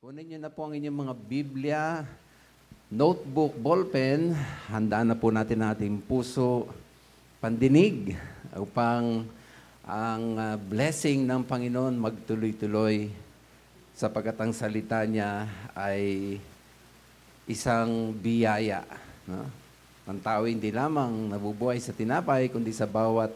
Kunin niyo na po ang inyong mga Biblia, notebook, ballpen. Handaan na po natin ang ating puso, pandinig, upang ang blessing ng Panginoon magtuloy-tuloy sapagkat ang salita niya ay isang biyaya. No? Ang tao hindi lamang nabubuhay sa tinapay, kundi sa bawat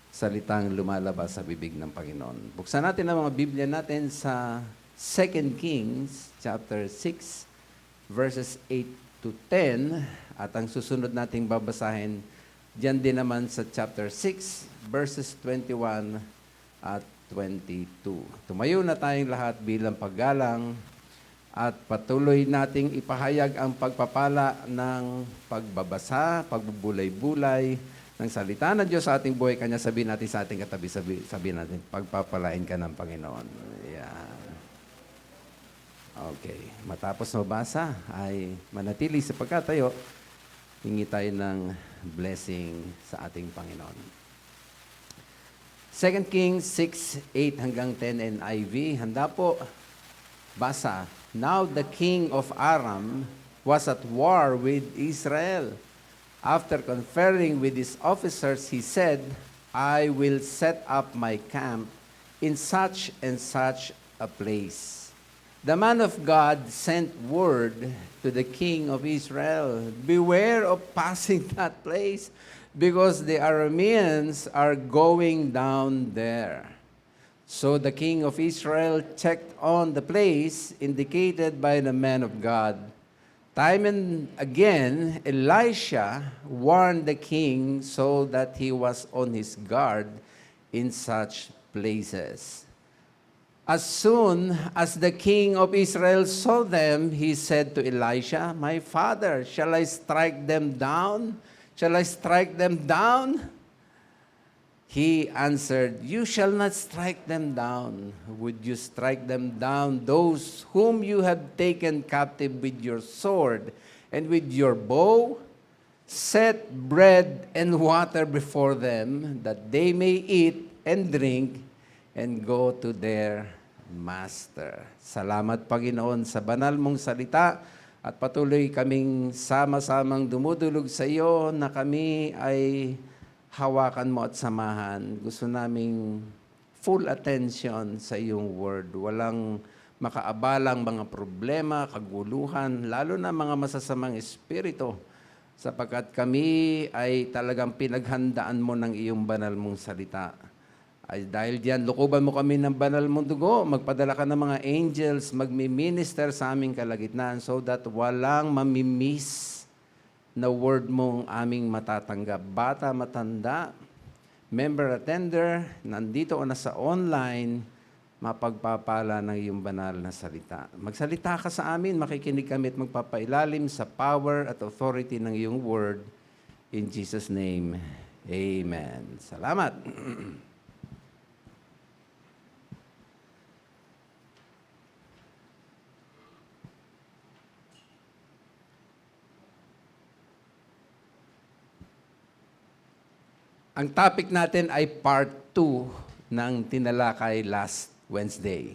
salitang lumalabas sa bibig ng Panginoon. Buksan natin ang mga Biblia natin sa 2 Kings chapter 6 verses 8 to 10 at ang susunod nating babasahin diyan din naman sa chapter 6 verses 21 at 22. Tumayo na tayong lahat bilang paggalang at patuloy nating ipahayag ang pagpapala ng pagbabasa, pagbubulay-bulay ng salita ng Diyos sa ating buhay. Kanya sabihin natin sa ating katabi, sabihin natin, pagpapalain ka ng Panginoon. Yan. Okay. Matapos mabasa ay manatili sa pagkatayo, hingi tayo ng blessing sa ating Panginoon. 2 Kings 6:8 hanggang 10 NIV. Handa po. Basa. Now the king of Aram was at war with Israel. After conferring with his officers, he said, I will set up my camp in such and such a place. The man of God sent word to the king of Israel, beware of passing that place, because the Arameans are going down there. So the king of Israel checked on the place indicated by the man of God. Time and again, Elisha warned the king so that he was on his guard in such places. As soon as the king of Israel saw them, he said to Elisha, my father, shall I strike them down? Shall I strike them down? He answered, you shall not strike them down. Would you strike them down, those whom you have taken captive with your sword and with your bow? Set bread and water before them, that they may eat and drink and go to their master. Salamat, Panginoon, sa banal mong salita at patuloy kaming sama-samang dumudulog sa iyo na kami ay hawakan mo at samahan. Gusto naming full attention sa iyong word. Walang makaabalang mga problema, kaguluhan, lalo na mga masasamang espiritu, sapagkat kami ay talagang pinaghandaan mo ng iyong banal mong salita. Ay dahil diyan, lukuban mo kami ng banal mong dugo, magpadala ka ng mga angels, magmi-minister sa aming kalagitnaan so that walang mamimiss na word mong aming matatanggap. Bata, matanda, member attender, nandito o nasa online, mapagpapala ng iyong banal na salita. Magsalita ka sa amin, makikinig kami at magpapailalim sa power at authority ng iyong word. In Jesus' name, amen. Salamat. Ang topic natin ay part 2 ng tinalakay last Wednesday.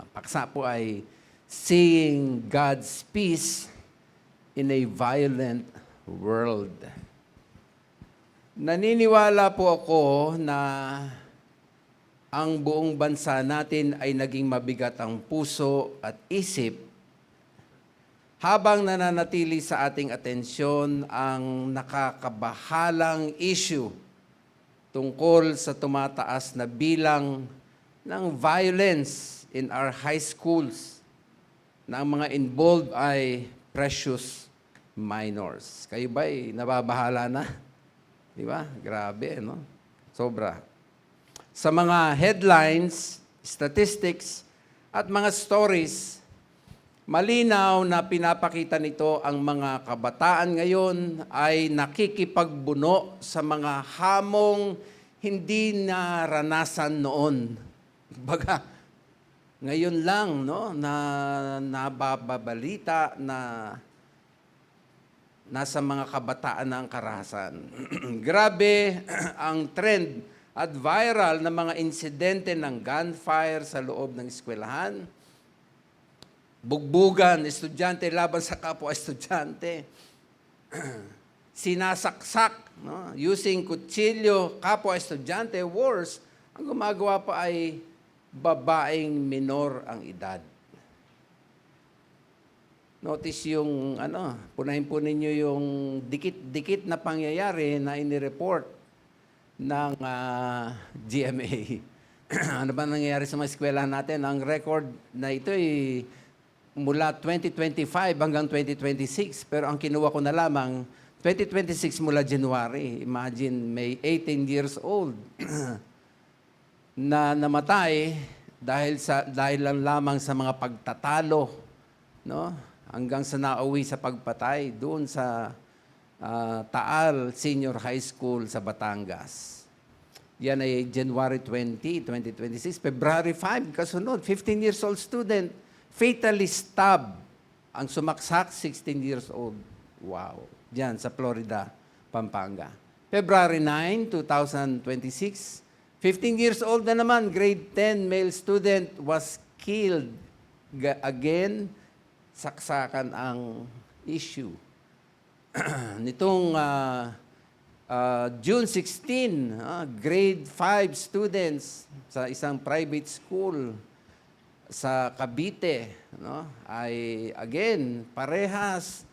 Paksa po ay Seeing God's Peace in a Violent World. Naniniwala po ako na ang buong bansa natin ay naging mabigat ang puso at isip habang nananatili sa ating atensyon ang nakakabahalang issue tungkol sa tumataas na bilang ng violence in our high schools na ang mga involved ay precious minors. Kayo ba'y nababahala na? Di ba? Grabe, no? Sobra. Sa mga headlines, statistics, at mga stories, malinaw na pinapakita nito ang mga kabataan ngayon ay nakikipagbuno sa mga hamong hindi naranasan noon. Baga, ngayon lang no, na nababalita na nasa mga kabataan na ang karahasan. Grabe ang trend at viral na mga insidente ng gunfire sa loob ng eskwelahan, bugbugan, estudyante laban sa kapwa estudyante, sinasaksak, no? Using kutsilyo, kapwa estudyante, worse, ang gumagawa pa ay babaeng minor ang edad. Notice yung, punahin po ninyo yung dikit-dikit na pangyayari na inireport ng GMA. Ano ba nangyayari sa mga eskwelahan natin? Ang record na ito ay mula 2025 hanggang 2026. Pero ang kinuha ko na lamang, 2026 mula January. Imagine, may 18 years old na namatay dahil lang lamang sa mga pagtatalo, no? Hanggang sa nauwi sa pagpatay doon sa Taal Senior High School sa Batangas. Yan ay January 20, 2026. February 5, kasunod, 15 years old student, fatally stabbed. Ang sumaksak, 16 years old. Wow. Diyan sa Florida, Pampanga. February 9, 2026, 15 years old na naman, grade 10 male student was killed. Again, saksakan ang issue. Nitong June 16, grade 5 students sa isang private school sa Cavite, no, ay again, parehas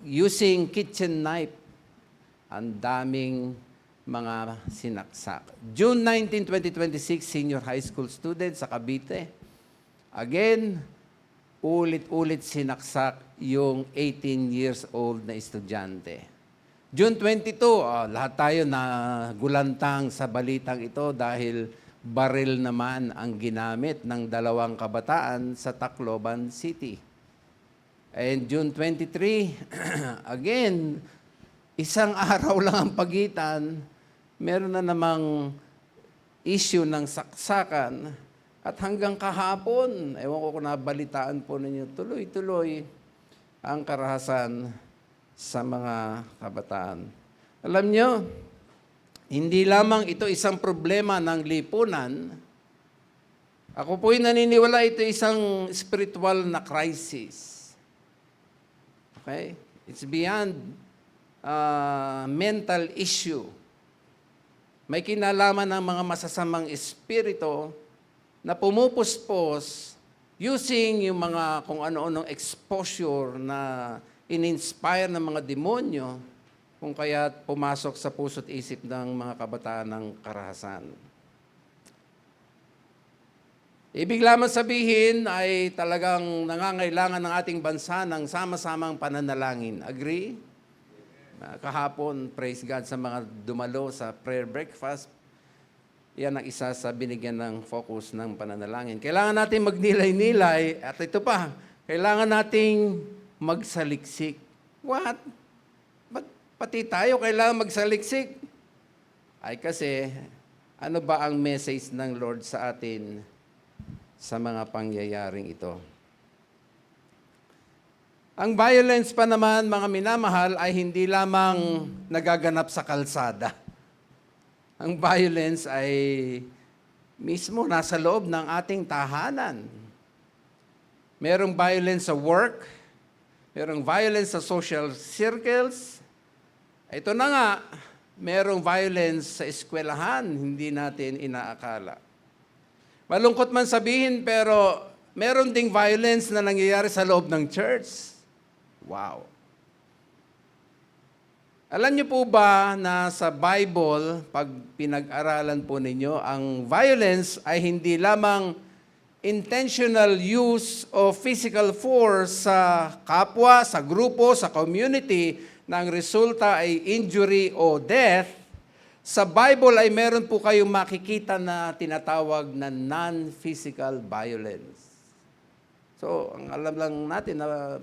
using kitchen knife. Ang daming mga sinaksak. June 19, 2026, senior high school student sa Cavite. Again, ulit-ulit sinaksak yung 18 years old na estudyante. June 22, lahat tayo na gulantang sa balitang ito dahil baril naman ang ginamit ng dalawang kabataan sa Tacloban City. And June 23, again, isang araw lang ang pagitan, meron na namang issue ng saksakan. At hanggang kahapon, ewan ko kung nabalitaan po ninyo, tuloy-tuloy ang karahasan sa mga kabataan. Alam nyo, hindi lamang ito isang problema ng lipunan. Ako po'y naniniwala ito isang spiritual na crisis. Okay? It's beyond mental issue. May kinalaman ng mga masasamang espiritu na pumupuspos using yung mga kung ano-anong exposure na in-inspire ng mga demonyo kung kaya pumasok sa puso't isip ng mga kabataan ng karahasan. Ibig lamang sabihin ay talagang nangangailangan ng ating bansa ng sama-samang pananalangin. Agree? Kahapon, praise God sa mga dumalo sa prayer breakfast. Yan ang isa sa binigyan ng focus ng pananalangin. Kailangan natin magnilay-nilay at ito pa, kailangan nating magsaliksik. What? Ba't pati tayo kailangan magsaliksik? Ay kasi, ano ba ang message ng Lord sa atin sa mga pangyayaring ito? Ang violence pa naman, mga minamahal, ay hindi lamang nagaganap sa kalsada. Ang violence ay mismo nasa loob ng ating tahanan. Merong violence sa work, merong violence sa social circles. Ito na nga, merong violence sa eskwelahan, hindi natin inaakala. Malungkot man sabihin, pero meron ding violence na nangyayari sa loob ng church. Wow. Alam niyo po ba na sa Bible, pag pinag-aralan po ninyo, ang violence ay hindi lamang intentional use of physical force sa kapwa, sa grupo, sa community, na ang resulta ay injury o death. Sa Bible ay meron po kayong makikita na tinatawag na non-physical violence. So, ang alam lang natin na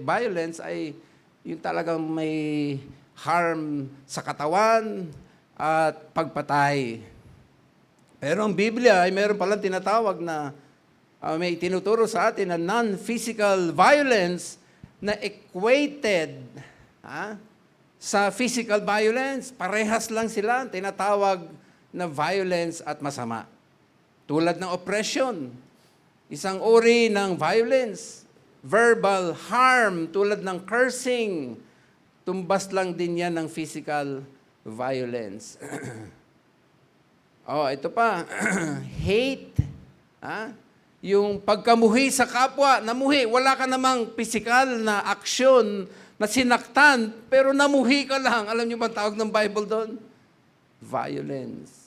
violence ay yung talagang may harm sa katawan at pagpatay. Pero ang Biblia ay meron palang tinatawag na may tinuturo sa atin na non-physical violence na equated sa physical violence. Parehas lang sila, tinatawag na violence at masama. Tulad ng oppression. Isang uri ng violence. Verbal harm tulad ng cursing. Tumbas lang din yan ng physical violence. Ito pa. Hate. Yung pagkamuhi sa kapwa, namuhi. Wala ka namang physical na aksyon na sinaktan, pero namuhi ka lang. Alam niyo ba tawag ng Bible doon? Violence.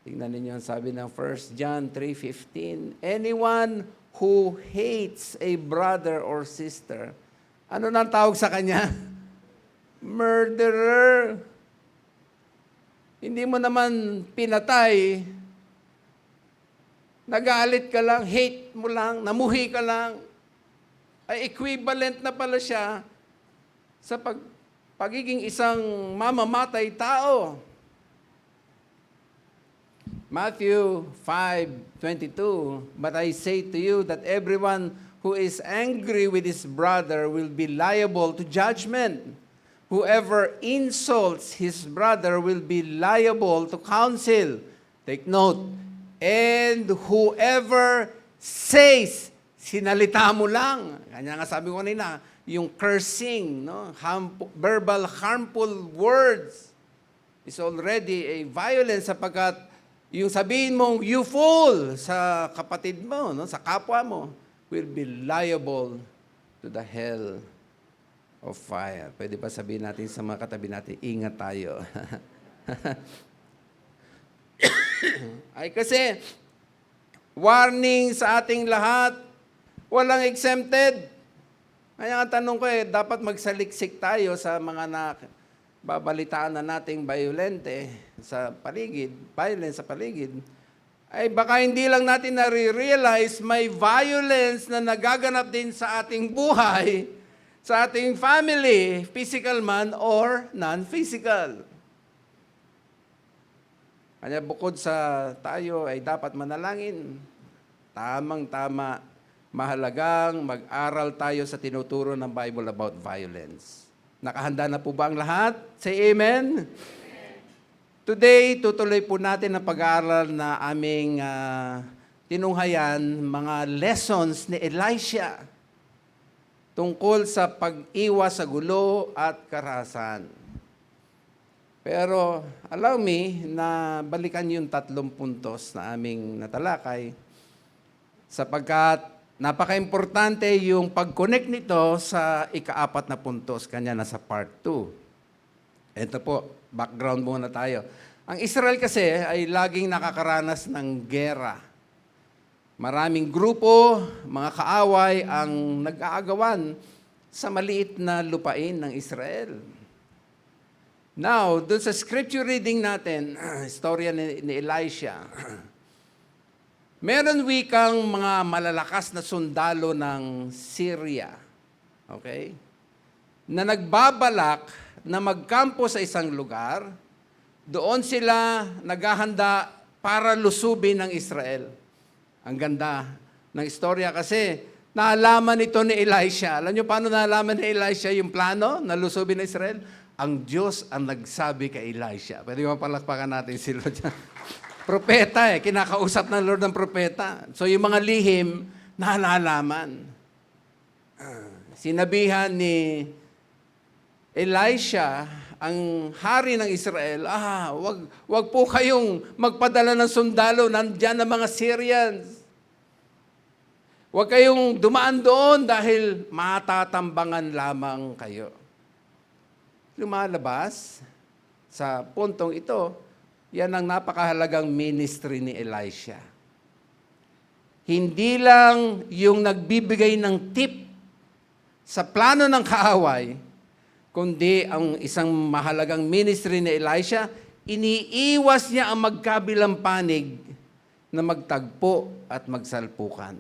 Tingnan ninyo ang sabi ng 1 John 3:15. Anyone who hates a brother or sister, ano nang tawag sa kanya? Murderer. Hindi mo naman pinatay, nagalit ka lang, hate mo lang, namuhi ka lang, ay equivalent na pala siya sa pagiging isang mamamatay tao. Matthew 5:22, but I say to you that everyone who is angry with his brother will be liable to judgment. Whoever insults his brother will be liable to counsel. Take note. And whoever says, sinalita mo lang. Kanya nga sabi ko kanina, yung cursing, no? Verbal harmful words is already a violence sapagkat yung sabihin mong, you fool, sa kapatid mo, no, sa kapwa mo, will be liable to the hell of fire. Pwede ba sabihin natin sa mga katabi natin, ingat tayo. Ay kasi, warning sa ating lahat, walang exempted. Kaya ang tanong ko dapat magsaliksik tayo sa mga babalitaan na nating violence sa paligid, ay baka hindi lang natin nare-realize may violence na nagaganap din sa ating buhay, sa ating family, physical man or non-physical. Kaya bukod sa tayo ay dapat manalangin, tamang-tama, mahalagang mag-aral tayo sa tinuturo ng Bible about violence. Nakahanda na po ba ang lahat? Say amen. Today, tutuloy po natin ang pag-aaral na aming tinunghayan, mga lessons ni Elisha tungkol sa pag-iwas sa gulo at karahasan. Pero allow me na balikan yung 3 puntos na aming natalakay sapagkat napaka-importante yung pag-connect nito sa ika-4 na puntos, kanya nasa part 2. Ito po, background muna tayo. Ang Israel kasi ay laging nakakaranas ng gera. Maraming grupo, mga kaaway ang nag-aagawan sa maliit na lupain ng Israel. Now, doon sa scripture reading natin, istorya ni Elisha, meron wikang mga malalakas na sundalo ng Syria, okay, na nagbabalak na magkampo sa isang lugar, doon sila naghahanda para lusubin ng Israel. Ang ganda ng istorya kasi naalaman ito ni Elisha. Alam niyo paano naalaman ni Elisha yung plano na lusubin ng Israel? Ang Diyos ang nagsabi kay Elisha. Pwede mo palakpakan natin si Lord. Propeta kinakausap ng Lord ng propeta. So yung mga lihim, nalalaman. Sinabihan ni Elisha, ang hari ng Israel, wag po kayong magpadala ng sundalo, nandyan ang mga Syrians. Wag kayong dumaan doon dahil matatambangan lamang kayo. Lumalabas sa puntong ito, yan ang napakahalagang ministry ni Elisha. Hindi lang yung nagbibigay ng tip sa plano ng kaaway, kundi ang isang mahalagang ministry ni Elisha, iniiwas niya ang magkabilang panig na magtagpo at magsalpukan.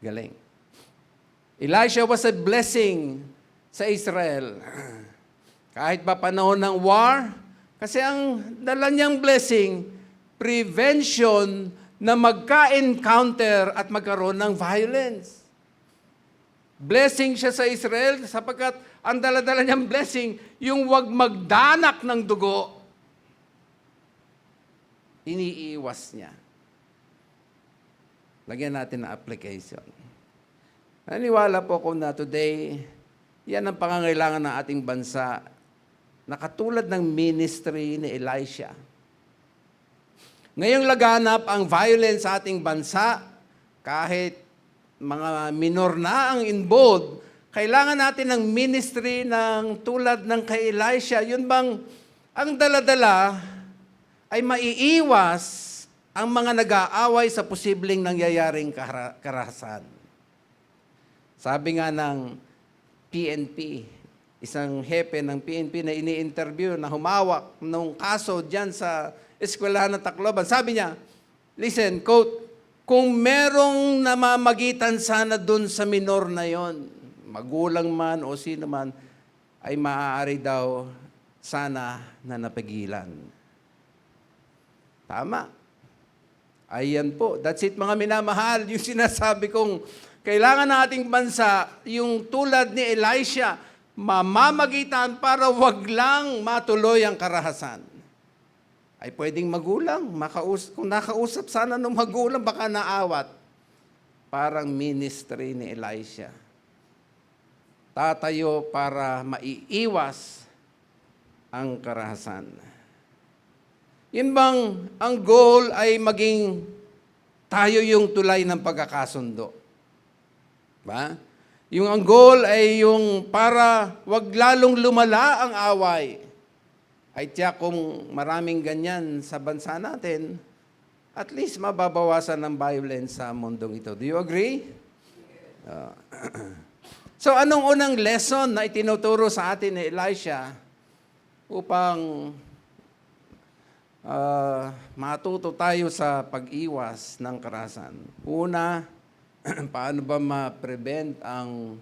Galing. Elisha was a blessing sa Israel. Kahit pa panahon ng war, kasi ang dala niyang blessing, prevention na magka-encounter at magkaroon ng violence. Blessing siya sa Israel sapagkat ang dala-dala niyang blessing, yung wag magdanak ng dugo, iniiwas niya. Lagyan natin ng application. Naniwala po ako na today, yan ang pangangailangan ng ating bansa na katulad ng ministry ni Elisha. Ngayong laganap ang violence sa ating bansa, kahit mga minor na ang involved, kailangan natin ng ministry ng tulad ng kay Elisha. Yun bang ang daladala ay maiiwas ang mga nag-aaway sa posibleng nangyayaring karahasan. Sabi nga ng PNP, isang hepe ng PNP na ini-interview na humawak nung kaso dyan sa eskwelahan ng Tacloban. Sabi niya, listen, quote, kung merong namamagitan sana dun sa minor na yon, magulang man o sino man, ay maaari daw sana na napigilan. Tama. Ayan po. That's it mga minamahal. Yung sinasabi kong kailangan ng ating bansa, yung tulad ni Elisha, mamamagitan para wag lang matuloy ang karahasan. Ay pwedeng magulang, kung nakausap sana ng magulang, baka naawat. Parang ministry ni Elisha. Tatayo para maiiwas ang karahasan. Yun bang ang goal ay maging tayo yung tulay ng pagkakasundo? Ba? Yung ang goal ay yung para wag lalong lumala ang away. Ay tiyak kung maraming ganyan sa bansa natin, at least mababawasan ng violence sa mundong ito. Do you agree? So anong unang lesson na itinuturo sa atin ni Elisha upang matuto tayo sa pag-iwas ng karahasan? Una, paano ba ma-prevent ang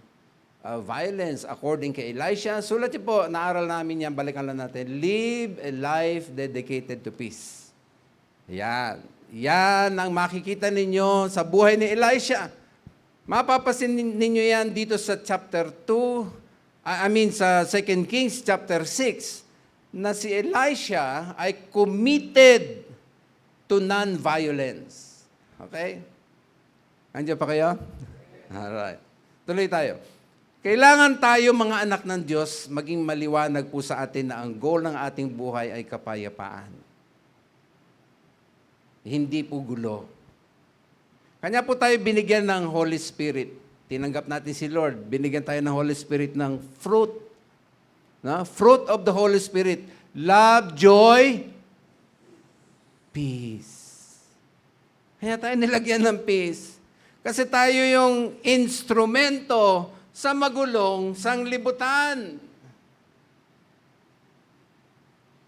violence according kay Elisha? Sulat niyo po, naaral namin yan, balikan lang natin. Live a life dedicated to peace. Yan. Yan ang makikita ninyo sa buhay ni Elisha. Mapapasin ninyo yan dito sa chapter 2, sa 2 Kings chapter 6, na si Elisha ay committed to non-violence. Okay? Andiyan pa kayo? Alright. Tuloy tayo. Kailangan tayo mga anak ng Diyos maging maliwanag po sa atin na ang goal ng ating buhay ay kapayapaan. Hindi po gulo. Kanya po tayo binigyan ng Holy Spirit. Tinanggap natin si Lord. Binigyan tayo ng Holy Spirit ng fruit. Fruit of the Holy Spirit. Love, joy, peace. Kaya tayo nilagyan ng peace. Kasi tayo yung instrumento sa magulong sanglibutan.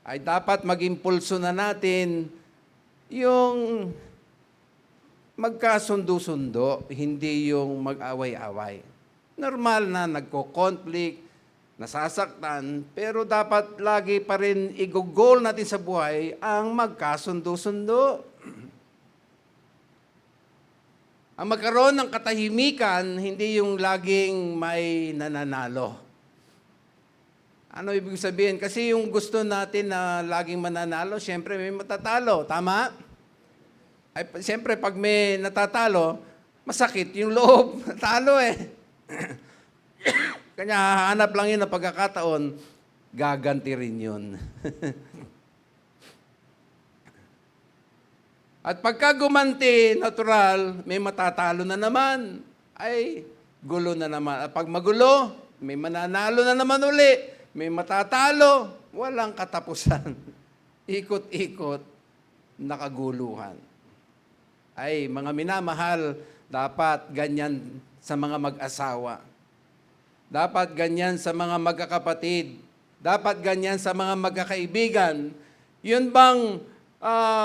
Ay dapat mag-impulso na natin yung magkasundo-sundo, hindi yung mag-away-away. Normal na nagko-conflict, nasasaktan, pero dapat lagi pa rin i-goal natin sa buhay ang magkasundo-sundo. Ang magkaroon ng katahimikan, hindi yung laging may nananalo. Ano ibig sabihin? Kasi yung gusto natin na laging mananalo, siyempre may matatalo. Tama? Ay, siyempre, pag may natatalo, masakit yung loob. Natalo eh. Kanya hahanap lang yun na pagkakataon, gaganti rin yun. At pagka gumanti, natural, may matatalo na naman. Ay, gulo na naman. At pag magulo, may mananalo na naman uli. May matatalo, walang katapusan. Ikot-ikot, nakaguluhan. Ay, mga minamahal, dapat ganyan sa mga mag-asawa. Dapat ganyan sa mga magkakapatid. Dapat ganyan sa mga magkakaibigan. Yun bang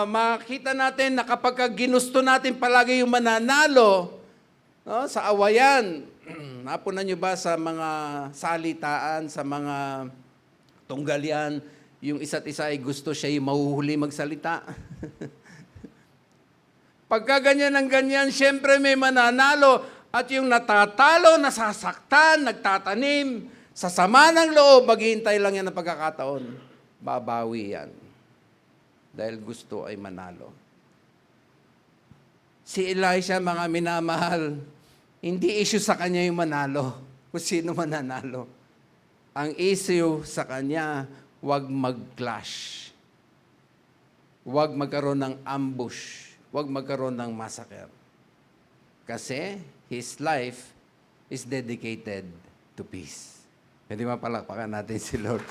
makita natin na kapag ginusto natin palagi yung mananalo, sa awayan, napunan nyo ba sa mga salitaan, sa mga tunggalian, yung isa't isa ay gusto siya yung mahuhuli magsalita? Pagka ganyan ng ganyan, siyempre may mananalo at yung natatalo, nasasaktan, nagtatanim, sa sama ng loob, maghihintay lang yan ng pagkakataon. Babawi yan. Dahil gusto ay manalo. Si Elisha, mga minamahal, hindi issue sa kanya yung manalo, kung sino mananalo. Ang issue sa kanya, huwag mag-clash. Huwag magkaroon ng ambush. Huwag magkaroon ng massacre. Kasi his life is dedicated to peace. Pwede mapalakpakan natin si Lord.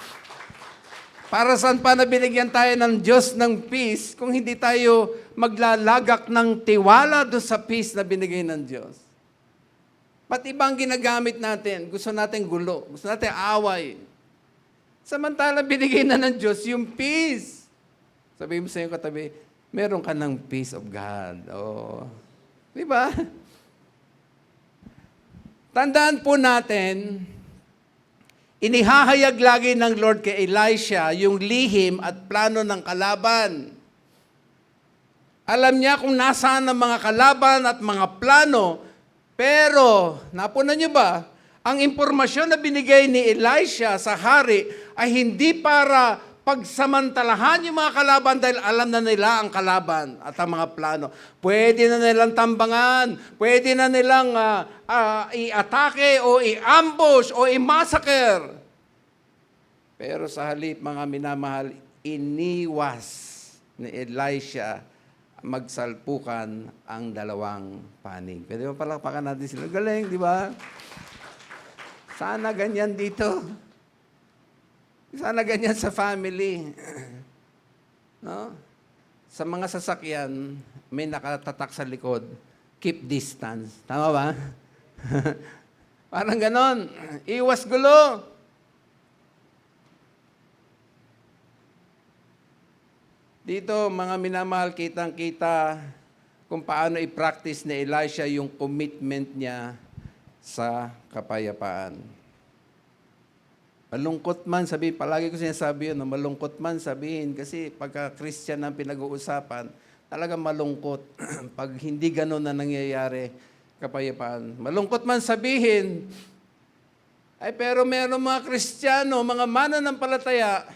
Para saan pa na binigyan tayo ng Diyos ng peace kung hindi tayo maglalagak ng tiwala doon sa peace na binigay ng Diyos? Ba't ibang ginagamit natin? Gusto natin gulo. Gusto natin away. Samantala binigay na ng Diyos yung peace. Sabihin mo sa iyong katabi, meron ka ng peace of God. Oh. Di ba? Tandaan po natin, inihahayag lagi ng Lord kay Elisha yung lihim at plano ng kalaban. Alam niya kung nasaan ang mga kalaban at mga plano, pero, napunan niyo ba, ang impormasyon na binigay ni Elisha sa hari ay hindi para pagsamantalahan yung mga kalaban dahil alam na nila ang kalaban at ang mga plano. Pwede na nilang tambangan, pwede na nilang i-atake o i-ambush o i-massacre. Pero sa halip, mga minamahal, iniwas ni Elisha magsalpukan ang dalawang panig. Pwede ba palakpakan natin sila? Galing, di ba? Sana ganyan dito. Sana ganyan sa family. No? Sa mga sasakyan, may nakatatak sa likod, keep distance. Tama ba? Parang ganon. Iwas gulo. Dito, mga minamahal, kitang-kita kung paano i-practice ni Elisha yung commitment niya sa kapayapaan. Malungkot man sabihin, palagi ko sinasabi yun, malungkot man sabihin, kasi pagka Christian ang pinag-uusapan, talagang malungkot pag hindi gano'n na nangyayari kapayapaan. Malungkot man sabihin, ay pero meron mga Kristiyano, mga mananampalataya,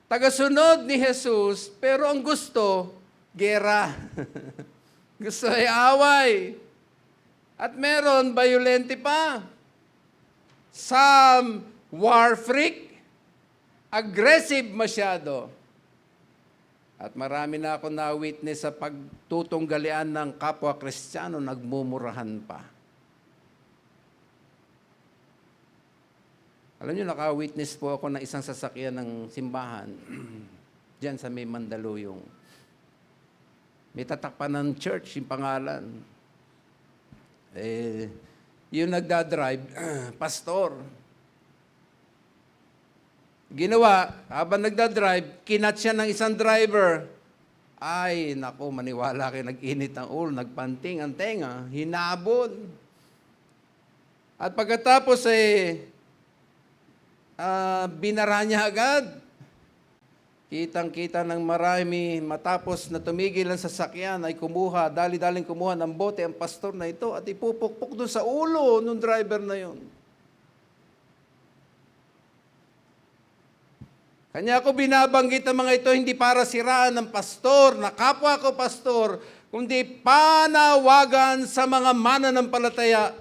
tagasunod ni Jesus, pero ang gusto, gera. Gusto ay away. At meron, violente pa. Some war freak, aggressive masyado. At marami na ako na-witness sa pagtutunggalian ng kapwa Kristiyano, nagmumurahan pa. Alam niyo, naka-witness po ako ng isang sasakyan ng simbahan diyan sa may Mandaluyong. May tatakpan ng church, yung pangalan. Yung nagdadrive, pastor. Ginawa, habang nagdadrive, kinat siya ng isang driver. Ay, naku, maniwala kayo, nag-init ang ulo, nagpanting ang tenga, hinabol. At pagkatapos binara niya agad. Kitang-kita ng marami, matapos na tumigil ang sasakyan, ay kumuha, dali-daling kumuha ng bote ang pastor na ito at ipupukpok doon sa ulo ng driver na yun. Kanya ako binabanggit ang mga ito hindi para siraan ng pastor, na kapwa ko pastor, kundi panawagan sa mga mananampalataya,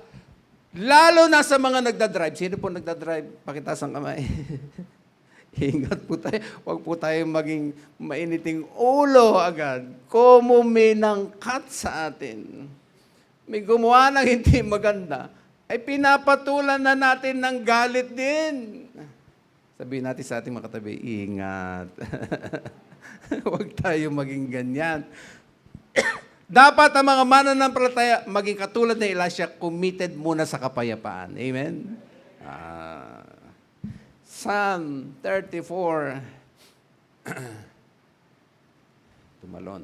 lalo na sa mga nagdadrive. Sino po nagdadrive? Pakitaas ang kamay. Ingat po tayo. Huwag po tayo maging mainiting ulo agad. Kung may nangkat sa atin, may gumawa ng hindi maganda, ay pinapatulan na natin ng galit din. Sabihin natin sa ating mga katabi, ingat. Huwag tayo maging ganyan. Dapat ang mga mananampalataya maging katulad ni Elisha, committed muna sa kapayapaan. Amen? Psalm 34. Tumalon.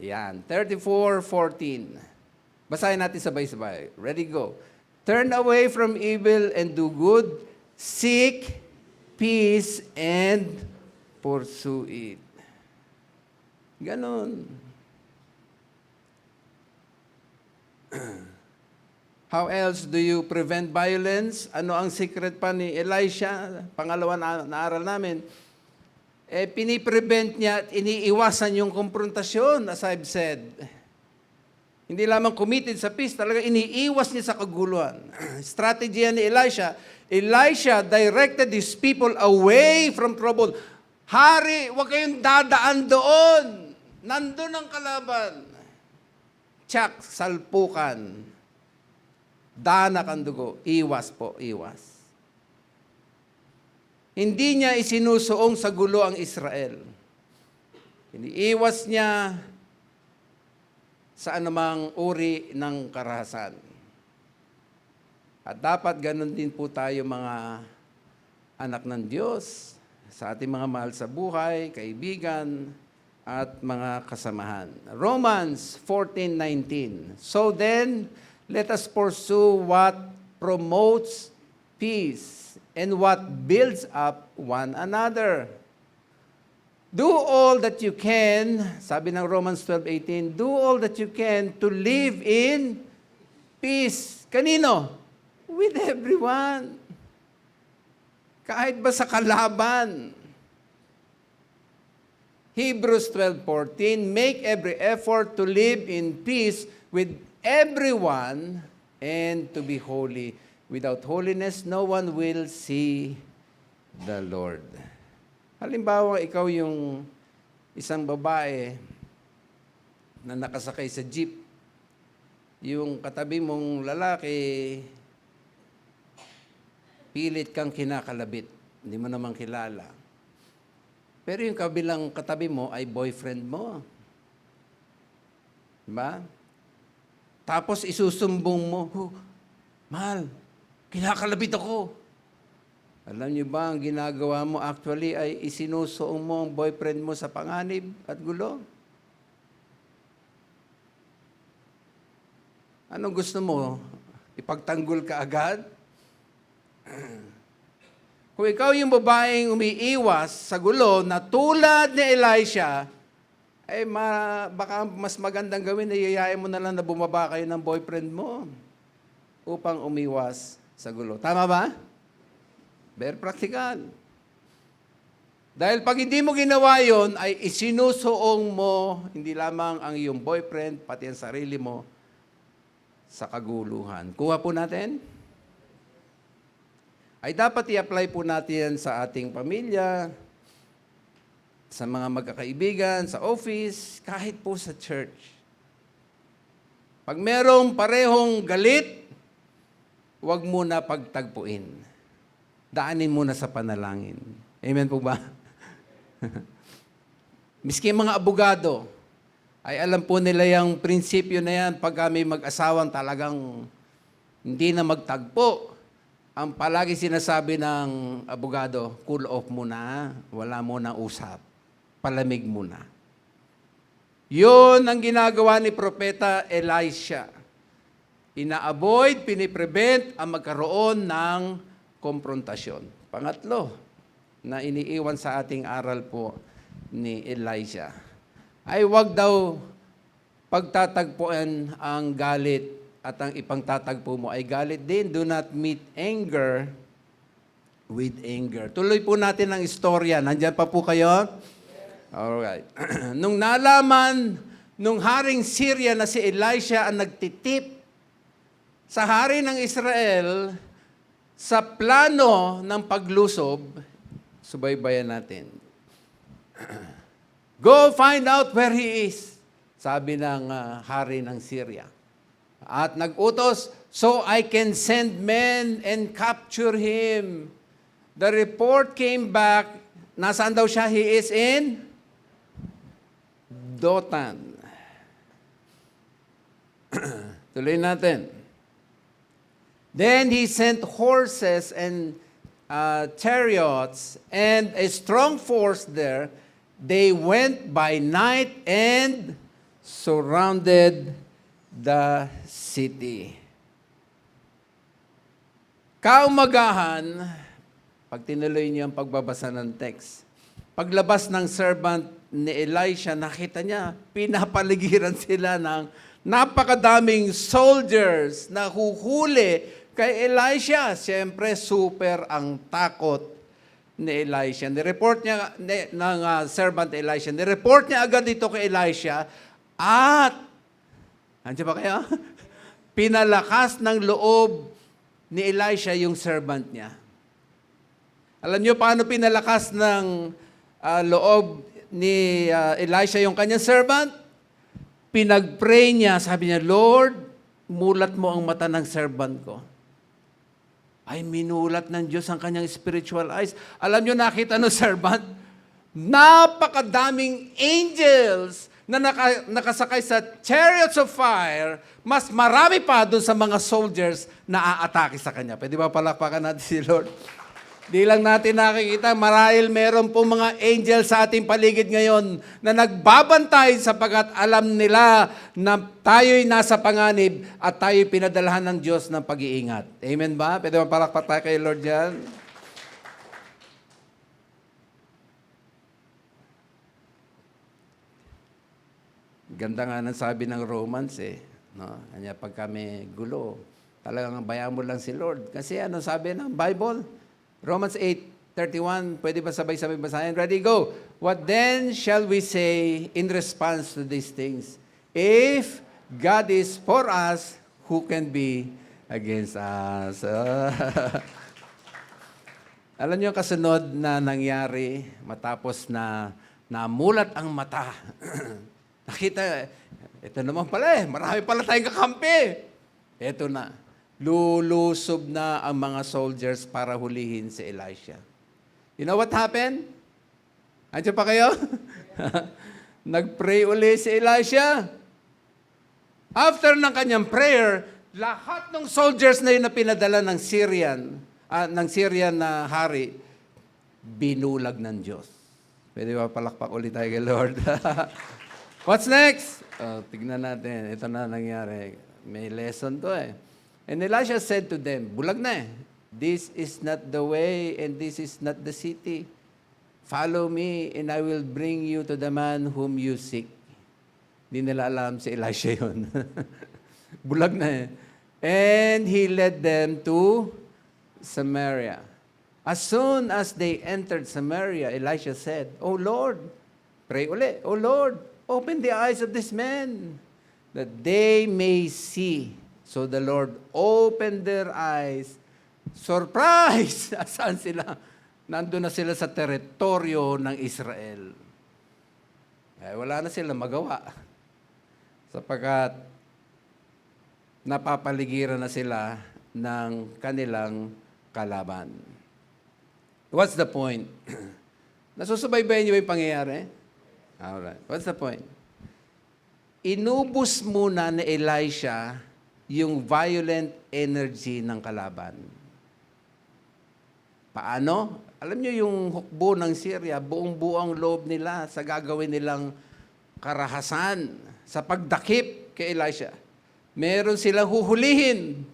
Yan. 34:14. Basahin natin sabay-sabay. Ready, go. Turn away from evil and do good. Seek peace and pursue it. Ganon. How else do you prevent violence? Ano ang secret pa ni Elisha? Pangalawa na aral namin. piniprevent niya at iniiwasan yung konfrontasyon, as I've said. Hindi lamang committed sa peace, talaga iniiwas niya sa kaguluhan. Strategy ni Elisha. Elisha directed his people away from trouble. Hari, huwag kayong dadaan doon. Nandun ang kalaban. Tsak, salpukan. Danak ang dugo. Iwas po, iwas. Hindi niya isinusuong sa gulo ang Israel. Iniiwas niya sa anumang uri ng karahasan. At dapat ganun din po tayo mga anak ng Diyos, sa ating mga mahal sa buhay, kaibigan, at mga kasamahan. Romans 14:19. So then, let us pursue what promotes peace and what builds up one another. Do all that you can, sabi ng Romans 12:18, do all that you can to live in peace. Kanino? With everyone. Kahit ba sa kalaban. Hebrews 12:14, make every effort to live in peace with everyone and to be holy. Without holiness, no one will see the Lord. Halimbawa, ikaw yung isang babae na nakasakay sa jeep. Yung katabi mong lalaki, pilit kang kinakalabit. Hindi mo naman kilala. Pero yung kabilang katabi mo ay boyfriend mo. Diba? Tapos isusumbong mo, mahal, kinakalabit ako. Alam niyo ba, ang ginagawa mo actually ay isinusuong mo ang boyfriend mo sa panganib at gulo? Anong gusto mo? Ipagtanggol ka agad? Kung ikaw yung babaeng umiiwas sa gulo na tulad ni Elisha, ay baka mas magandang gawin na yayain mo na lang na bumaba kayo ng boyfriend mo upang umiwas sa gulo. Tama ba? Very practical. Dahil pag hindi mo ginawa yon, ay isinusuong mo hindi lamang ang iyong boyfriend, pati ang sarili mo sa kaguluhan. Kuha po natin. Ay dapat i-apply po natin sa ating pamilya, sa mga magkakaibigan, sa office, kahit po sa church. Pag merong parehong galit, huwag muna pagtagpuin. Daanin muna sa panalangin. Amen po ba? Miski mga abogado, ay alam po nila yung prinsipyo na yan pag kami mag-asawang talagang hindi na magtagpo. Ang palagi sinasabi ng abogado, cool off muna, wala muna usap, palamig muna. Yun ang ginagawa ni Propeta Elisha. Ina-avoid, piniprevent ang magkaroon ng konfrontasyon. Pangatlo, na iniiwan sa ating aral po ni Elisha, ay wag daw pagtatagpuan ang galit at ang ipangtatagpo mo ay galit din. Do not meet anger with anger. Tuloy po natin ang istorya. Nandiyan pa po kayo? Alright. Nung nalaman nung haring Syria na si Elisha ang nagtitip sa hari ng Israel sa plano ng paglusob, subaybayan natin. Go find out where he is, sabi ng hari ng Syria. At nag-utos, so I can send men and capture him. The report came back, nasaan daw siya? He is in Dothan. Tuloy natin. Then he sent horses and chariots and a strong force there. They went by night and surrounded the city. Kaumagahan, pag tinuloy niyo ang pagbabasa ng text, paglabas ng servant ni Elisha, nakita niya, pinapaligiran sila ng napakadaming soldiers na huhuli kay Elisha. Siyempre, super ang takot ni Elisha. Ni-report niya ng servant Elisha. Ni-report niya agad dito kay Elisha at, andiyan ba kayo? Pinalakas ng loob ni Elisha yung servant niya. Alam niyo paano pinalakas ng loob ni Elisha yung kanyang servant? Pinag-pray niya, sabi niya, Lord, mulat mo ang mata ng servant ko. Ay, minulat ng Diyos ang kanyang spiritual eyes. Alam niyo, nakita ng servant, napakadaming angels na nakasakay sa chariots of fire, mas marami pa doon sa mga soldiers na aatake sa kanya. Pwede ba palakpakan natin si Lord? Di lang natin nakikita, marahil meron po mga angels sa ating paligid ngayon na nagbabantay sapagkat alam nila na tayo'y nasa panganib at tayo'y pinadalahan ng Diyos ng pag-iingat. Amen ba? Pwede ba palakpak tayo kay Lord dyan? Ganda nga ng sabi ng Romans no? Kanya pag kami gulo, talagang bayaan mo lang si Lord. Kasi ano sabi ng Bible? Romans 8:31, pwede ba sabay-sabay basahin? Ready, go! What then shall we say in response to these things? If God is for us, who can be against us? Alam niyo kasunod na nangyari matapos na namulat ang mata. Nakita, ito naman pala marami pala tayong kakampi. Ito na. Lulusob na ang mga soldiers para hulihin si Elisha. You know what happened? Andiyan pa kayo? Nag-pray uli si Elisha. After ng kanyang prayer, lahat ng soldiers na yun na pinadala ng Syrian na hari, binulag ng Diyos. Pwede ba palakpak ulit tayo kay Lord? What's next? Tignan natin. Ito na nangyari. May lesson to And Elisha said to them, bulag na this is not the way and this is not the city. Follow me and I will bring you to the man whom you seek. Hindi nila alam si Elisha yun. Bulag na And he led them to Samaria. As soon as they entered Samaria, Elisha said, Oh Lord, pray uli, Oh Lord, open the eyes of this men, that they may see. So the Lord opened their eyes. Surprise! Saan sila? Nandun na sila sa teritoryo ng Israel. Wala na sila magawa. Sapagkat napapaligiran na sila ng kanilang kalaban. What's the point? Nasusubaybayan niyo yung pangyayari? Alright. What's the point? Inubos muna ni Elisha yung violent energy ng kalaban. Paano? Alam niyo yung hukbo ng Syria, buong-buo ang loob nila sa gagawin nilang karahasan, sa pagdakip kay Elisha. Meron silang huhulihin.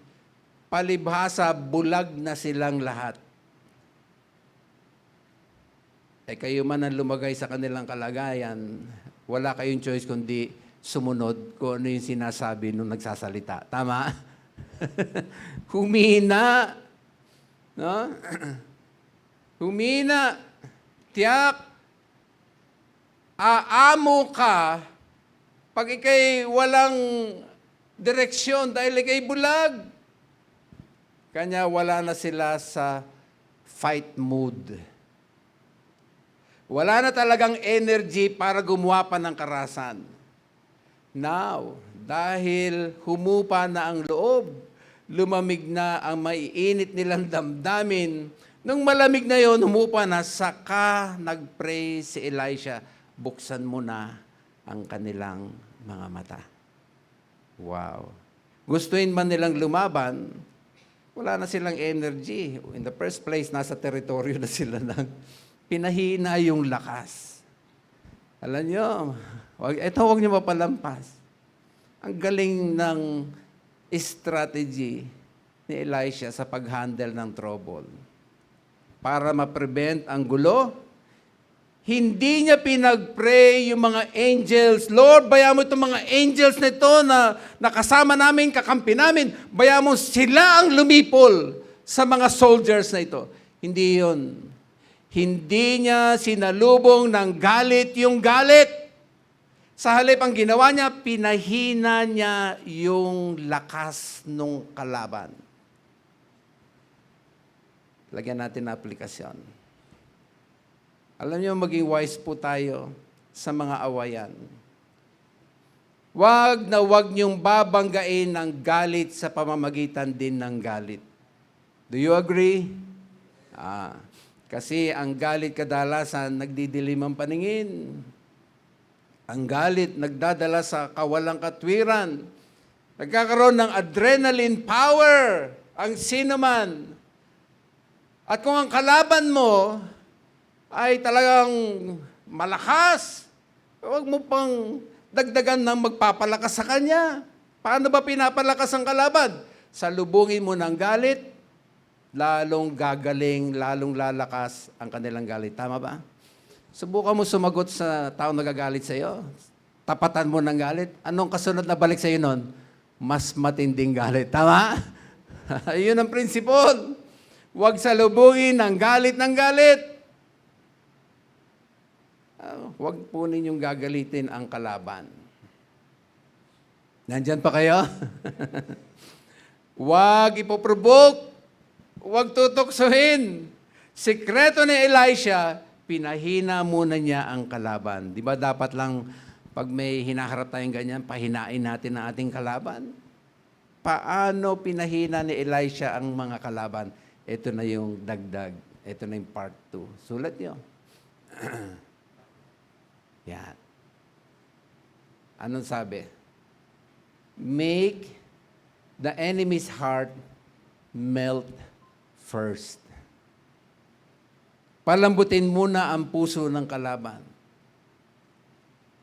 Palibhasa, bulag na silang lahat. Kayo man ang lumagay sa kanilang kalagayan, wala kayong choice kundi sumunod kung ano yung sinasabi nung nagsasalita. Tama? Humina. No? Humina. Tiyak. Aamo ka pag ikay walang direksyon dahil ikay bulag. Kanya wala na sila sa fight mood. Wala na talagang energy para gumawa pa ng karahasan. Now, dahil humupa na ang loob, lumamig na ang maiinit nilang damdamin, nung malamig na yon, humupa na, saka nag-pray si Elisha, buksan mo na ang kanilang mga mata. Wow. Gustuin man nilang lumaban, wala na silang energy. In the first place, nasa teritoryo na sila ng pinahina yung lakas. Alam nyo, huwag nyo mapalampas. Ang galing ng strategy ni Elisha sa pag-handle ng trouble. Para ma-prevent ang gulo, hindi niya pinag-pray yung mga angels. Lord, bayaan mo itong mga angels na ito na nakasama namin, kakampi namin. Bayaan mo sila ang lumipol sa mga soldiers na ito. Hindi yun. Hindi niya sinalubong ng galit yung galit. Sa halip ang ginawa niya, pinahina niya yung lakas nung kalaban. Lagyan natin na aplikasyon. Alam niyo, maging wise po tayo sa mga awayan. Wag na wag niyong babanggain ng galit sa pamamagitan din ng galit. Do you agree? Kasi ang galit kadalasan nagdidilim ang paningin. Ang galit nagdadala sa kawalang katwiran. Nagkakaroon ng adrenaline power ang sinuman. At kung ang kalaban mo ay talagang malakas, huwag mo pang dagdagan ng magpapalakas sa kanya. Paano ba pinapalakas ang kalaban? Salubungin mo ng galit, lalong gagaling, lalong lalakas ang kanilang galit. Tama ba? Subukan mo sumagot sa taong nagagalit sa iyo. Tapatan mo ng galit. Anong kasunod na balik sa iyo nun? Mas matinding galit. Tama? Yun ang prinsipon. Huwag salubungin ng galit ng galit. Huwag po ninyong gagalitin ang kalaban. Nandyan pa kayo? Huwag ipoprovoke. Huwag tutuksohin. Sikreto ni Elisha, pinahina muna niya ang kalaban. Di ba dapat lang pag may hinaharap tayong ganyan, pahinain natin ang ating kalaban? Paano pinahina ni Elisha ang mga kalaban? Ito na yung dagdag. Ito na yung part 2. Sulat niyo. Yan. Anong sabi? Make the enemy's heart melt first. Palambutin muna ang puso ng kalaban.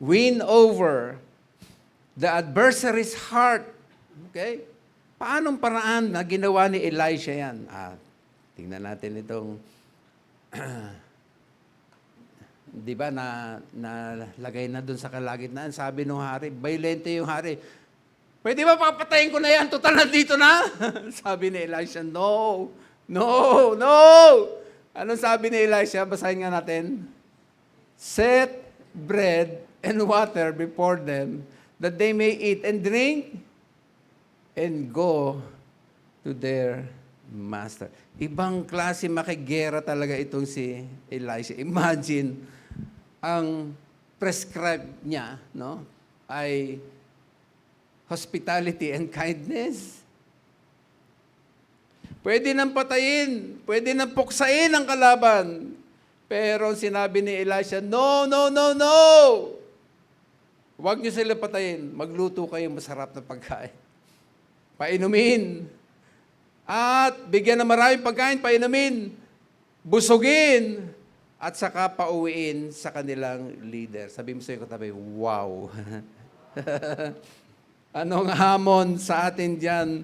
Win over the adversary's heart. Okay? Paanong paraan na ginawa ni Elisha yan? Tingnan natin itong, di ba, nalagay na dun sa kalagitnaan. Sabi ng hari, violente yung hari. Pwede ba papatayin ko na yan? Total na dito na. Sabi ni Elisha, no, no, no. Anong sabi ni Elisha? Basahin nga natin. Set bread and water before them, that they may eat and drink, and go to their master. Ibang klase makigera talaga itong si Elisha. Imagine, ang prescribe niya, no, ay hospitality and kindness. Pwede nang patayin, pwede nang puksain ang kalaban. Pero sinabi ni Elisha, no, no, no, no! Huwag niyo sila patayin. Magluto kayo masarap na pagkain. Painumin. At bigyan ng maraming pagkain, painumin. Busugin. At saka pauwiin sa kanilang leader. Sabi mo sa iyo katabi, wow! Anong hamon sa atin dyan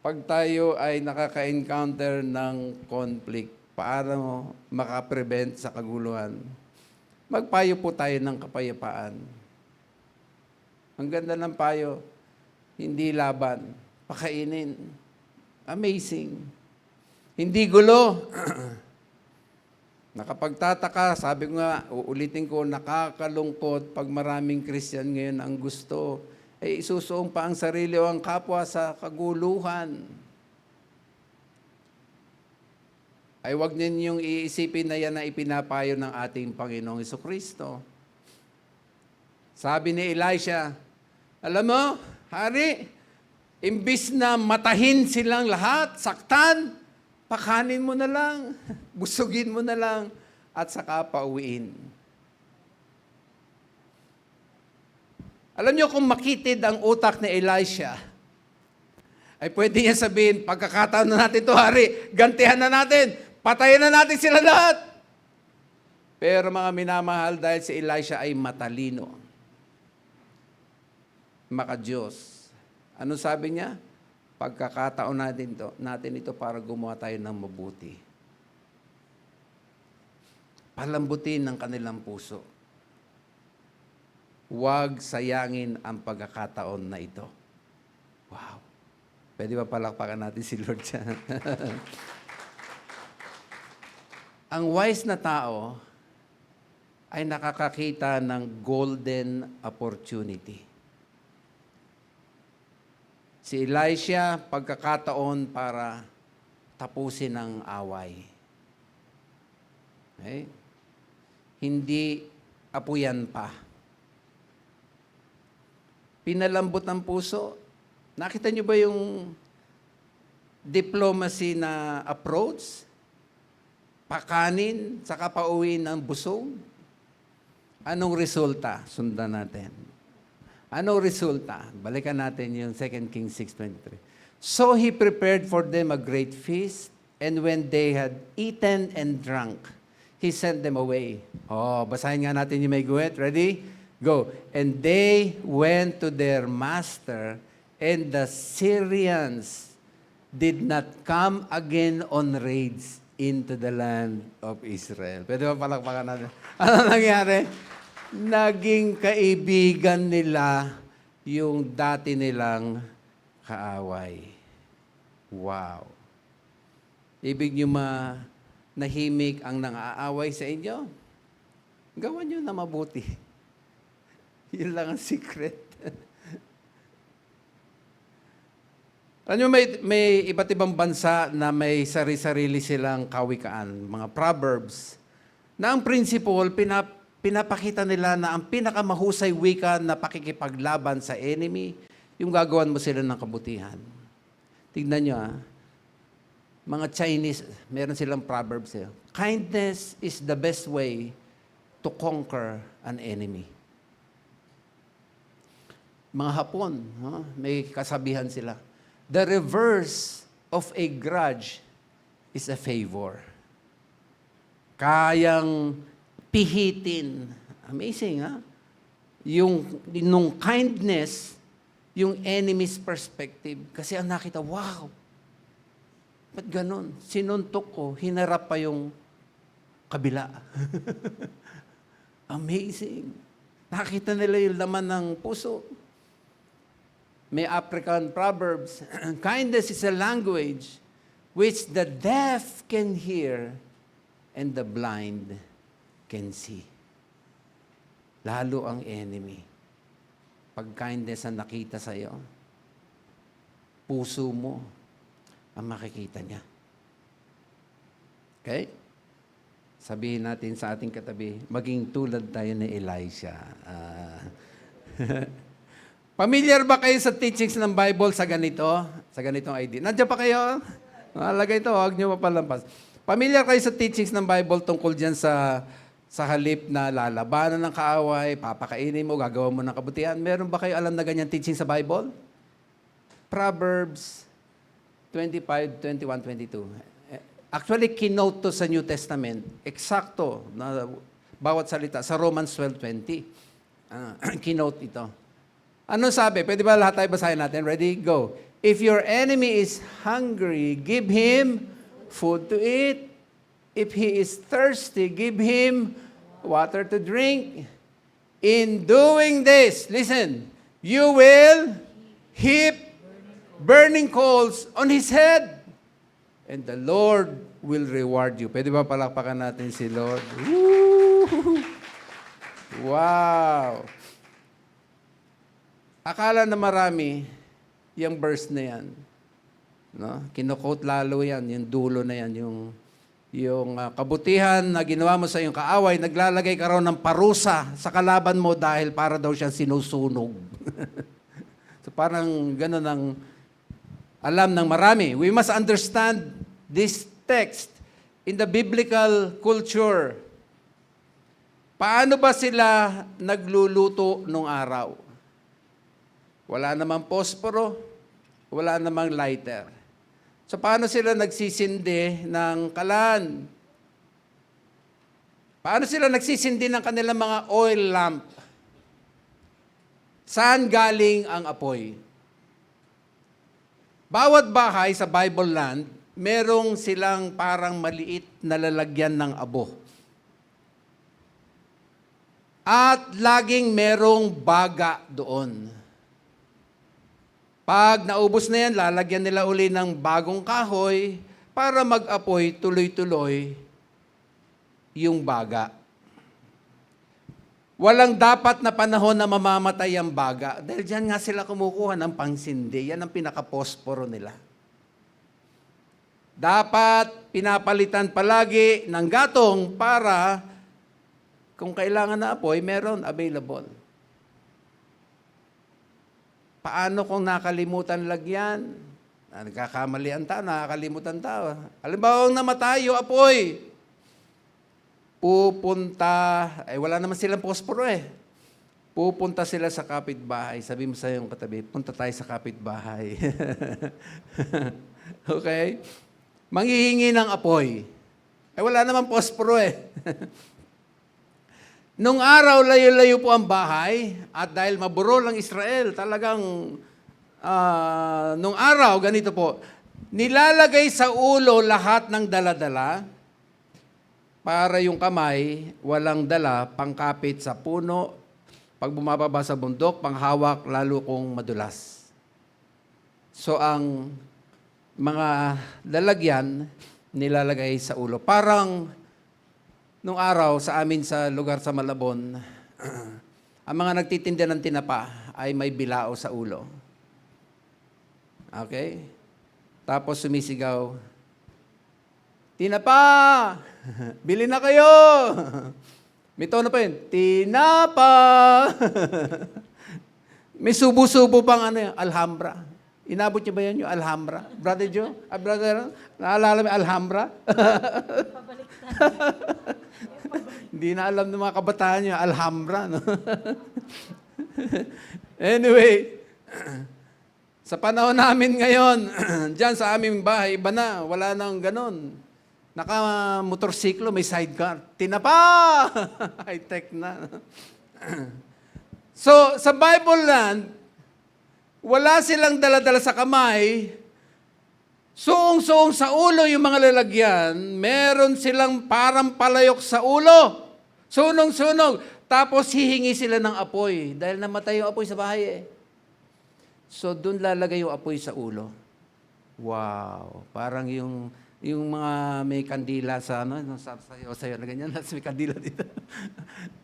pag tayo ay nakaka-encounter ng conflict? Paano makaprevent sa kaguluhan? Magpayo po tayo ng kapayapaan. Ang ganda ng payo, hindi laban, pakainin. Amazing. Hindi gulo. Nakapagtataka, sabi ko nga, uulitin ko, nakakalungkot pag maraming Christian ngayon ang gusto, isusuong pa ang sarili o ang kapwa sa kaguluhan. Ay wag ninyong iisipin na yan na ipinapayo ng ating Panginoong Jesucristo. Sabi ni Elisha, alam mo, hari, imbis na matahin silang lahat, saktan, pakanin mo na lang, busugin mo na lang, at saka pauwiin. Alam niyo kung makitid ang utak ni Elisha, ay pwede niya sabihin, pagkakataon na natin ito, hari, gantihan na natin, patayin na natin sila lahat. Pero mga minamahal, dahil si Elisha ay matalino, maka-Diyos. Ano sabi niya? Pagkakataon natin ito para gumawa tayo ng mabuti. Palambutin ng kanilang puso. Huwag sayangin ang pagkakataon na ito. Wow! Pwede ba palakpakan natin si Lord dyan? Ang wise na tao ay nakakakita ng golden opportunity. Si Elisha, pagkakataon para tapusin ang away. Okay? Hindi apuyan pa. Pinalambot ang puso. Nakita niyo ba yung diplomacy na approach? Pakanin, saka pauwi ng busog. Anong resulta? Sundan natin. Anong resulta? Balikan natin yung 2 Kings 6:23. So he prepared for them a great feast, and when they had eaten and drunk, he sent them away. Oh, basahin nga natin yung may guhit. Ready? Go. And they went to their master, and the Syrians did not come again on raids into the land of Israel. Pwede ba palakpakan natin? Ano nangyari? Naging kaibigan nila yung dati nilang kaaway. Wow. Ibig nyo nahimik ang nang-aaway sa inyo? Gawan nyo na mabuti. Yun lang ang secret. Ano, may iba't ibang bansa na may sari-sarili silang kawikaan, mga proverbs, na ang principle, pinapakita nila na ang pinakamahusay wika na pakikipaglaban sa enemy, yung gagawan mo sila ng kabutihan. Tignan nyo mga Chinese, meron silang proverbs. Kindness is the best way to conquer an enemy. Mga Hapon, may kasabihan sila. The reverse of a grudge is a favor. Kayang pihitin. Amazing, ha? Nung kindness, yung enemy's perspective. Kasi ang nakita, wow, ba't ganun? Sinuntok ko, hinarap pa yung kabila. Amazing. Nakita nila yung laman ng puso. May African proverbs, kindness is a language which the deaf can hear and the blind can see. Lalo ang enemy. Pag kindness ang nakita sa iyo, puso mo ang makikita niya. Okay? Sabihin natin sa ating katabi, maging tulad tayo ni Elisha. Familiar ba kayo sa teachings ng Bible sa ganito? Sa ganitong idea? Nandiyan pa kayo? Lagay ito, huwag niyo mapalampas. Familiar kayo sa teachings ng Bible tungkol dyan sa halip na lalabanan ng kaaway, papakainin mo, gagawa mo ng kabutihan? Meron ba kayo alam na ganyan teaching sa Bible? Proverbs 25, 21, 22. Actually, kinote to sa New Testament. Eksakto na bawat salita. Sa Romans 12:20. Kinote ito. Ano sabi? Pwede ba lahat tayo basahin natin? Ready? Go. If your enemy is hungry, give him food to eat. If he is thirsty, give him water to drink. In doing this, listen, you will heap burning coals on his head, and the Lord will reward you. Pwede ba palakpakan natin si Lord? Woo! Wow! Akala na marami yung verse na yan. No? Kino-quote lalo yan, yung dulo na yan, yung kabutihan na ginawa mo sa iyong kaaway, naglalagay ka raw ng parusa sa kalaban mo dahil para daw siyang sinusunog. So parang gano'n ang alam ng marami. We must understand this text in the biblical culture. Paano ba sila nagluluto nung araw? Wala namang posporo, wala namang lighter. So paano sila nagsisindi ng kalan? Paano sila nagsisindi ng kanilang mga oil lamp? Saan galing ang apoy? Bawat bahay sa Bible land, merong silang parang maliit na lalagyan ng abo. At laging merong baga doon. Pag naubos na yan, lalagyan nila uli ng bagong kahoy para mag-apoy tuloy-tuloy yung baga. Walang dapat na panahon na mamamatay ang baga. Dahil dyan nga sila kumukuha ng pangsindi. Yan ang pinaka-posporo nila. Dapat pinapalitan palagi ng gatong para kung kailangan na apoy, meron available. Paano kung nakalimutan lagyan? Nagkakamalian tao, nakakalimutan tao. Halimbawa, namatay yung apoy. Pupunta, wala naman silang posporo eh. Pupunta sila sa kapitbahay. Sabi mo sa iyong katabi, punta tayo sa kapitbahay. Okay? Manghihingi ng apoy. Wala naman posporo eh. Nung araw, layo-layo po ang bahay at dahil maburol ang Israel, talagang nung araw, ganito po, nilalagay sa ulo lahat ng daladala para yung kamay, walang dala, pangkapit sa puno, pag bumababa sa bundok, panghawak, lalo kung madulas. So ang mga lalagyan, nilalagay sa ulo. Parang nung araw sa amin sa lugar sa Malabon, ang mga nagtitinda ng tinapa ay may bilao sa ulo. Okay? Tapos sumisigaw, "Tinapa! Bili na kayo!" May tono pa yun, "Tinapa!" May subo-subo pang Alhambra. Inabot niyo ba yan yung Alhambra? Brother Joe? Brother, naalala mo Alhambra? Hindi na alam ng mga kabataan yung Alhambra. No? Anyway, sa panahon namin ngayon, dyan sa aming bahay, iba na, wala nang ganon. Naka-motorsiklo, may sidecar. Tinapa! High-tech na. So, sa Bible land, wala silang dala-dala sa kamay. Suong-suong sa ulo yung mga lalagyan. Meron silang parang palayok sa ulo. Sunog-sunog. Tapos hihingi sila ng apoy. Dahil namatay yung apoy sa bahay eh. So, doon lalagay yung apoy sa ulo. Wow. Parang yung mga may kandila sa sayo na ganyan, may kandila dito.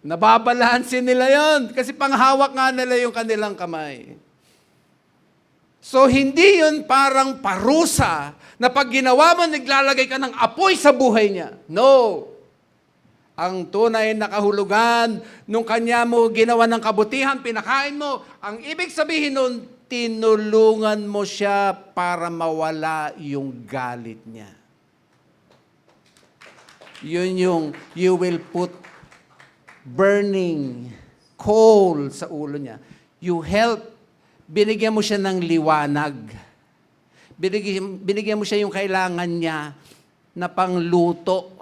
Nababalansin nila yon kasi panghawak nga nila yung kanilang kamay. So, hindi yun parang parusa na pag ginawa mo, naglalagay ka ng apoy sa buhay niya. No. Ang tunay na kahulugan, nung kanya mo ginawa ng kabutihan, pinakain mo, ang ibig sabihin nun, tinulungan mo siya para mawala yung galit niya. Yun yung, you will put burning coal sa ulo niya. You help, binigyan mo siya ng liwanag. Binigyan mo siya yung kailangan niya na pangluto.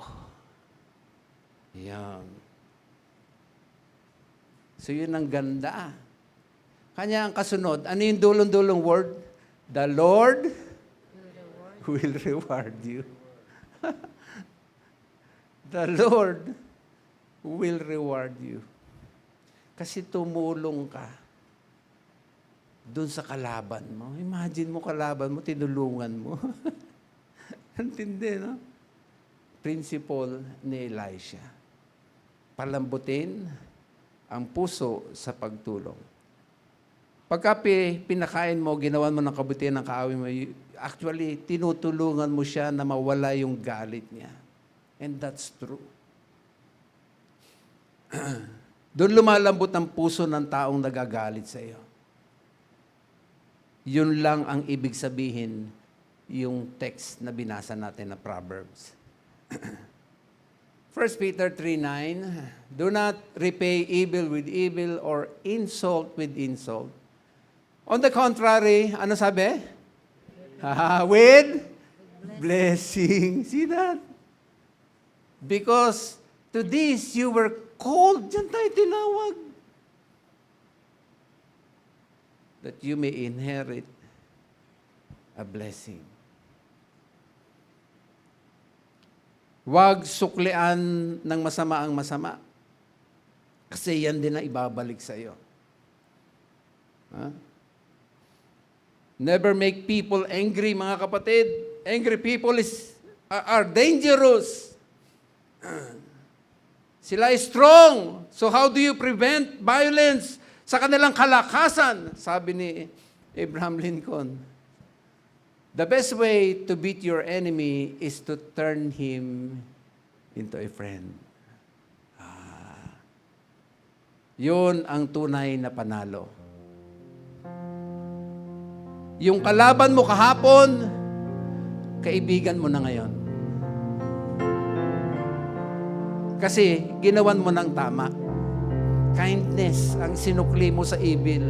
Yan. So yun ang ganda. Kanya ang kasunod, ano yung dulong-dulong word? The Lord will reward you. The Lord will reward you. Kasi tumulong ka doon sa kalaban mo. Imagine mo kalaban mo, tinulungan mo. Antindi, no? Principle ni Elisha. Palambutin ang puso sa pagtulong. Pagka pinakain mo, ginawan mo ng kabutihan ng kaaway mo, actually, tinutulungan mo siya na mawala yung galit niya. And that's true. Doon lumalambot ang puso ng taong nagagalit sa iyo. Yun lang ang ibig sabihin yung text na binasa natin na Proverbs. 1 Peter 3:9, do not repay evil with evil or insult with insult. On the contrary, ano sabi? With blessing. See that? Because to this you were called, diyan tayo tinawag. That you may inherit a blessing. Huwag suklian ng masama ang masama. Kasi yan din na ibabalik sa iyo. Huh? Never make people angry, mga kapatid. Angry people are dangerous. Sila ay strong. So how do you prevent violence sa kanilang kalakasan? Sabi ni Abraham Lincoln, the best way to beat your enemy is to turn him into a friend. Yun ang tunay na panalo. Yung kalaban mo kahapon, kaibigan mo na ngayon. Kasi ginawan mo ng tama. Kindness ang sinukli mo sa evil.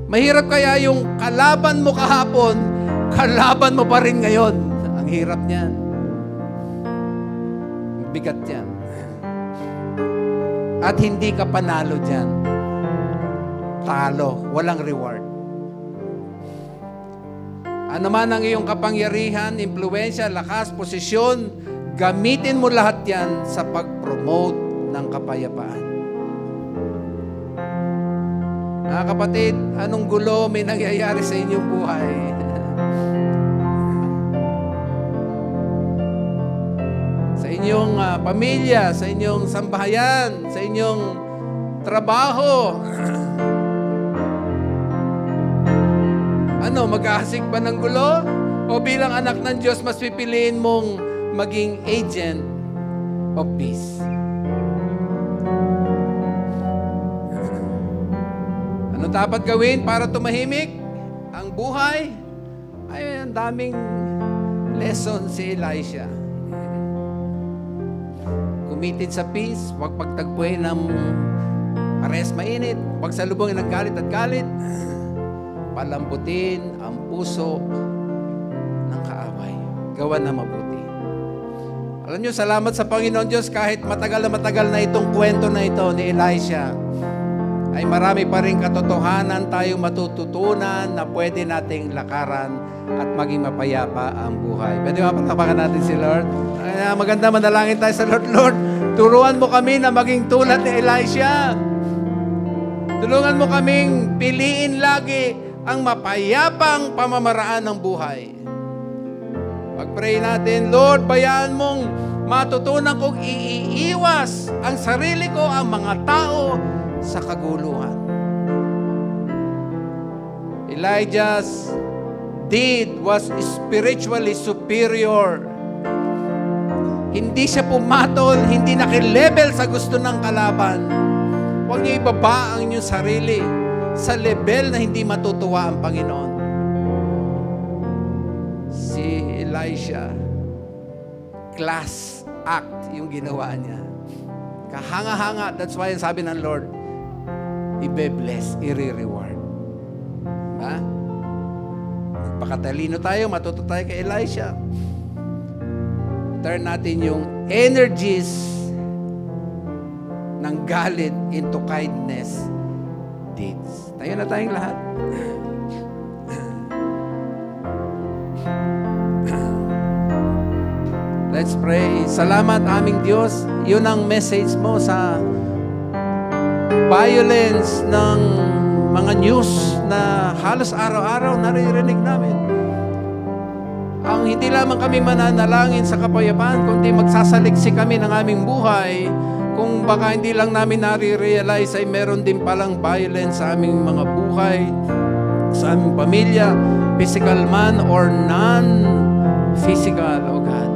Mahirap kaya yung kalaban mo kahapon, kalaban mo pa rin ngayon. Ang hirap niyan. Bigat yan. At hindi ka panalo dyan. Talo, walang reward. Ano man ang iyong kapangyarihan, impluwensya, lakas, posisyon, gamitin mo lahat yan sa pag-promote ng kapayapaan. Mga kapatid, anong gulo may nangyayari sa inyong buhay? Sa inyong pamilya, sa inyong sambahayan, sa inyong trabaho. Ano, mag-aasik ba ng gulo? O bilang anak ng Diyos, mas pipiliin mong maging agent of peace? Ano dapat gawin para tumahimik ang buhay? Ay, ang daming lesson si Elisha. Committed sa peace, huwag pagtagpuin ng pares mainit, huwag salubungin ng galit at galit, palambutin ang puso ng kaaway. Gawa na mabuti. Alam nyo, salamat sa Panginoon Diyos kahit matagal na itong kwento na ito ni Elisha, ay marami pa rin katotohanan tayong matututunan na pwede nating lakaran at maging mapayapa ang buhay. Pwede mapatapakan natin si Lord? Maganda manalangin tayo sa Lord. Lord, turuan mo kami na maging tulad ni Elisha. Tulungan mo kaming piliin lagi ang mapayapang pamamaraan ng buhay. Pag-pray natin, Lord, bayaan mong matutunan kong iiwas ang sarili ko, ang mga tao sa kaguluhan. Elijah's deed was spiritually superior. Hindi siya pumatol, hindi nakilevel sa gusto ng kalaban. Huwag niyo ibaba ang inyong sarili sa level na hindi matutuwa ang Panginoon. Si Elisha, class act yung ginawa niya. Kahanga-hanga. That's why sabi ng Lord, ibe-bless, i-reward. Ha? Magpakatalino tayo, matuto tayo kay Elisha. Turn natin yung energies ng galit into kindness deeds. Tayo na tayong lahat. Let's pray. Salamat aming Diyos. Yun ang message mo sa violence ng mga news na halos araw-araw naririnig namin. Ang hindi lamang kami mananalangin sa kapayapaan, kundi magsasaliksi kami ng aming buhay. Kung baka hindi lang namin nare-realize ay meron din palang violence sa aming mga buhay, sa aming pamilya, physical man or non-physical, O God.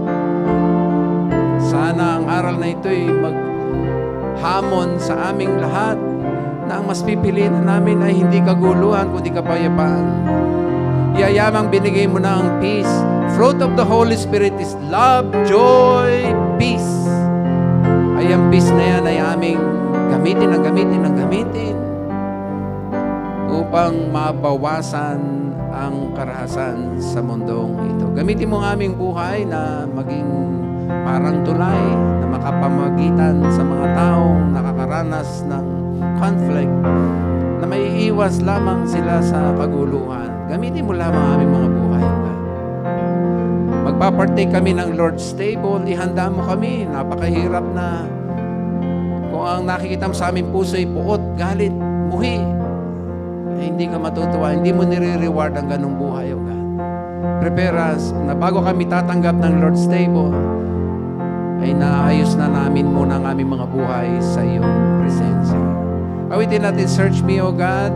Sana ang aral na ito ay maghamon sa aming lahat na ang mas pipiliin namin ay hindi kaguluhan, kundi kapayapaan. Yayamang binigay mo na ang peace. Fruit of the Holy Spirit is love, joy, peace. Ay ang peace na yan ay aming gamitin upang mabawasan ang karahasan sa mundong ito. Gamitin mo ang aming buhay na maging parang tulay na makapamagitan sa mga taong nakakaranas ng conflict, na may iwas lamang sila sa kaguluhan. Gamitin mo lamang ang aming mga buhay. Magpapartake kami ng Lord's table, ihanda mo kami. Napakahirap na kung ang nakikita mo sa aming puso ay puot, galit, muhi, ay hindi ka matutuwa, hindi mo nire-reward ang ganong buhay, O God. Prepare us na bago kami tatanggap ng Lord's table, ay naayos na namin muna ang aming mga buhay sa iyong presensya. Awitin natin, search me, O God,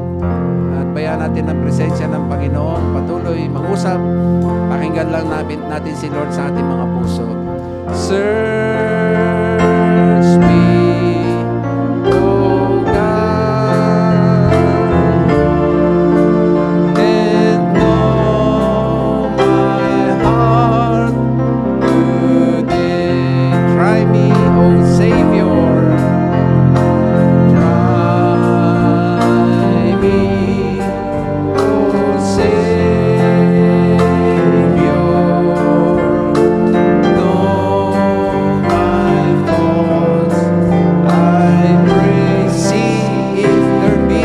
at bayan natin ang presensya ng Panginoon. Patuloy mangusap. Pakinggan lang natin si Lord sa ating mga puso. Search me, O God, and know my heart today. Try me, O Savior. Try me, O Savior. Know my thoughts, I pray. See if there be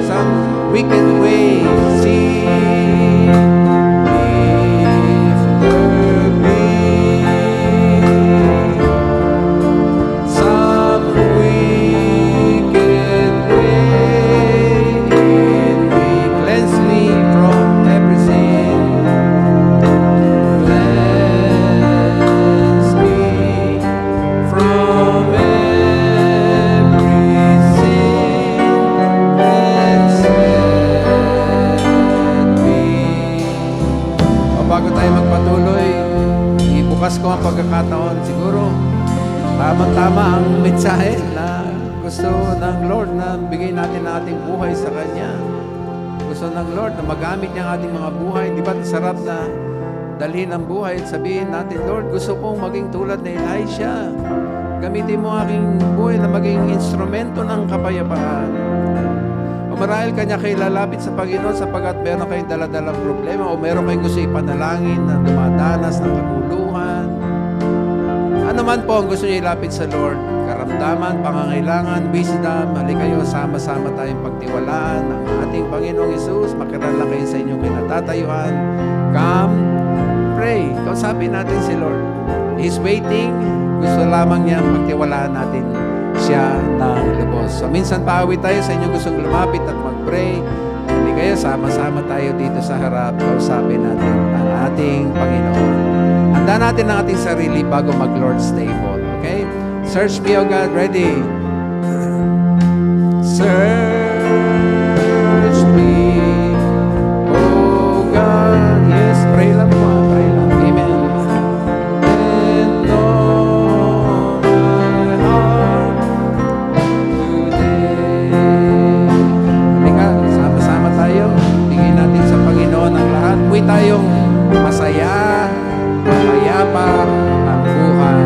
some wicked way. See if there be some wicked way in me. Cleanse me from every sin. Cleanse me from every sin and set me. O bago tayo magpatuloy, ibukas ko ang pagkakataon. Siguro, tamang-tama ang mensahe na gusto ng Lord na bigay natin ang ating buhay sa Kanya. Gusto ng Lord na magamit niya ang ating mga buhay. Di ba sarap na dalhin ang buhay at sabihin natin, Lord, gusto kong maging tulad ni Elisha. Gamitin mo aking buhay na maging instrumento ng kapayapaan. O marahil kanya kayo lalapit sa Panginoon sapagkat meron kayong daladalang problema o meron kayong gusto ipanalangin na dumadanas ng kaguluhan. Ano man po ang gusto niyo ilapit sa Lord, karamdaman, pangangailangan, wisdom, hali kayo, sama-sama tayong pagtiwalaan ng ating Panginoong Hesus. Makilala kayo sa inyong kinatatayuan. Come, pray. Kausapin natin si Lord. He's waiting. Gusto lamang niya pagtiwalaan natin siya ng lubos. So minsan paawit tayo sa inyong gustong lumapit at mag-pray. Hali kayo, sama-sama tayo dito sa harap. Kausapin natin ang ating Panginoon. Handa natin ang ating sarili bago mag-Lord's table. Okay? Search me, O God. Ready? Search me, O God. Yes, pray lang po. Pray lang. Amen. And know my heart today. Halika, sama-sama tayo. Bigyan natin sa Panginoon ang lahat. Huwag tayong masaya, mapayapa ang buhay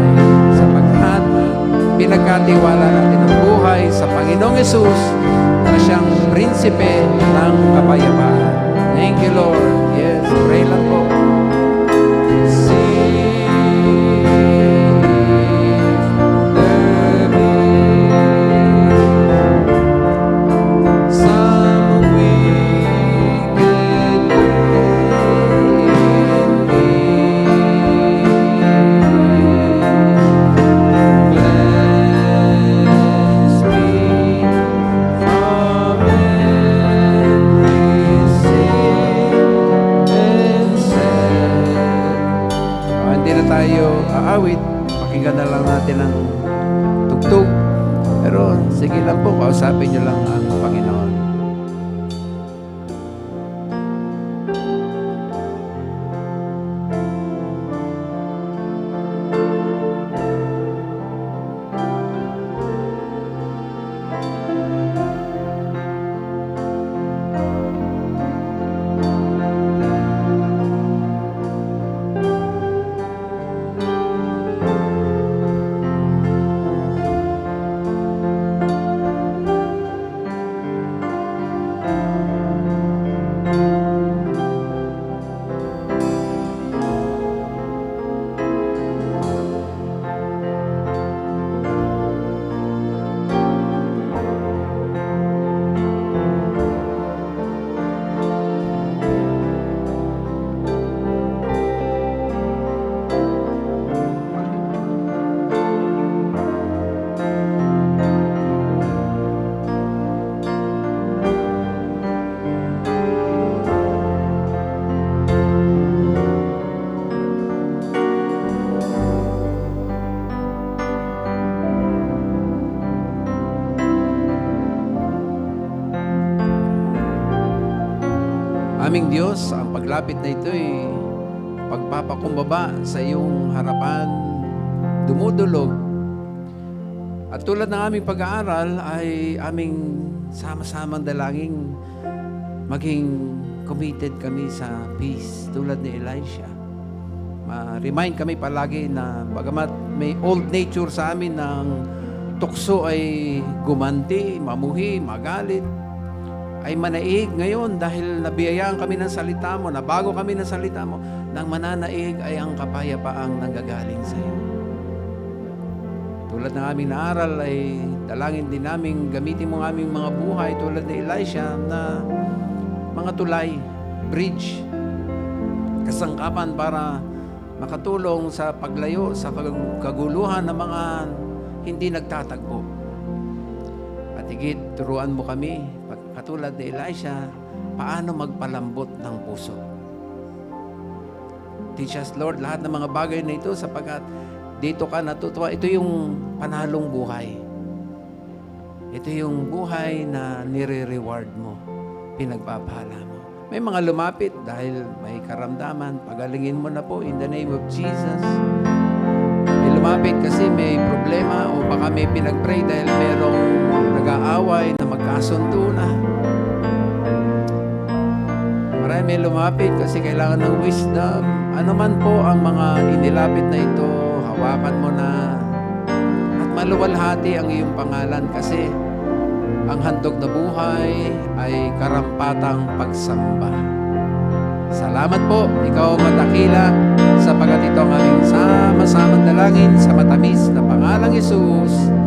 sapagkat pinagkatiwala natin ang buhay sa Panginoong Hesus na siyang prinsipe ng kapayapaan. Thank you, Lord. Yes, pray lang po. See there be some wicked way in me. Cleanse me from every sin and set. Hindi na tayo aawit. Pakinggan na lang natin ang tugtog. Pero sige lang po, kausapin nyo lang ang Panginoon. aming Diyos, ang paglapit na ito ay pagpapakumbaba sa iyong harapan, dumudulog. At tulad ng aming pag-aaral ay aming sama-samang dalangin maging committed kami sa peace tulad ni Elisha. Ma-remind kami palagi na bagamat may old nature sa amin ng tukso ay gumanti, mamuhi, magalit, ay manaig ngayon dahil nabiyayaan kami ng salita mo, nabago kami ng salita mo, nang mananaig ay ang kapayapaang nanggagaling sa iyo. Tulad ng aming naaral ay dalangin din namin gamitin mo ang aming mga buhay tulad ni Elisha na mga tulay, bridge, kasangkapan para makatulong sa paglayo sa kaguluhan ng mga hindi nagtatagpo. At higit, turuan mo kami, katulad ni Elisha, paano magpalambot ng puso. Teach us, Lord, lahat ng mga bagay na ito sapagkat dito ka natutuwa. Ito yung panalong buhay. Ito yung buhay na nire-reward mo, pinagpapala mo. May mga lumapit dahil may karamdaman, pagalingin mo na po in the name of Jesus. May lumapit kasi may problema o baka may pinag-pray dahil merong nag-aaway na magkasundo na. Marami may lumapit kasi kailangan ng wisdom. Ano man po ang mga inilapit na ito, hawakan mo na at maluwalhati ang iyong pangalan kasi ang handog na buhay ay karampatang pagsamba. Salamat po, ikaw matakila sapagat ito ang aming sama-samang dalangin sa matamis na pangalang Hesus.